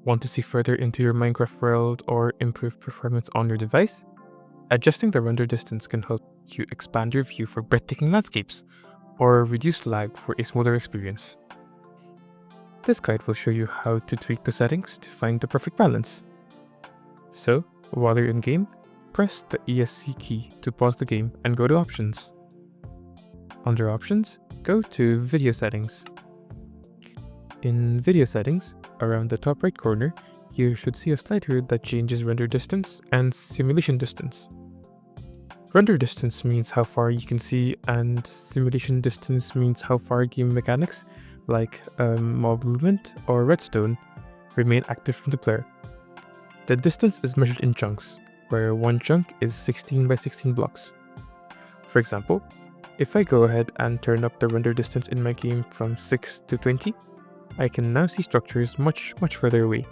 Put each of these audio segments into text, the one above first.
Want to see further into your Minecraft world or improve performance on your device? Adjusting the render distance can help you expand your view for breathtaking landscapes, or reduce lag for a smoother experience. This guide will show you how to tweak the settings to find the perfect balance. So, while you're in game, press the ESC key to pause the game and go to Options. Under Options, go to Video Settings. In Video Settings, around the top right corner, you should see a slider that changes render distance and simulation distance. Render distance means how far you can see, and simulation distance means how far game mechanics, like mob movement or redstone, remain active from the player. The distance is measured in chunks, where one chunk is 16 by 16 blocks. For example, if I go ahead and turn up the render distance in my game from 6 to 20, I can now see structures much further away.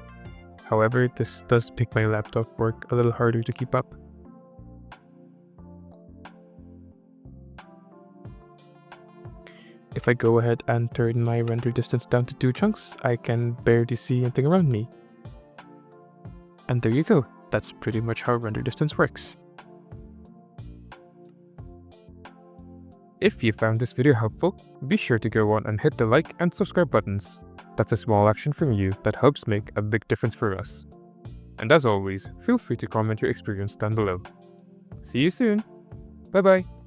However, this does make my laptop work a little harder to keep up. If I go ahead and turn my render distance down to 2 chunks, I can barely see anything around me. And there you go, that's pretty much how render distance works. If you found this video helpful, be sure to go on and hit the like and subscribe buttons. That's a small action from you that helps make a big difference for us. And as always, feel free to comment your experience down below. See you soon! Bye bye!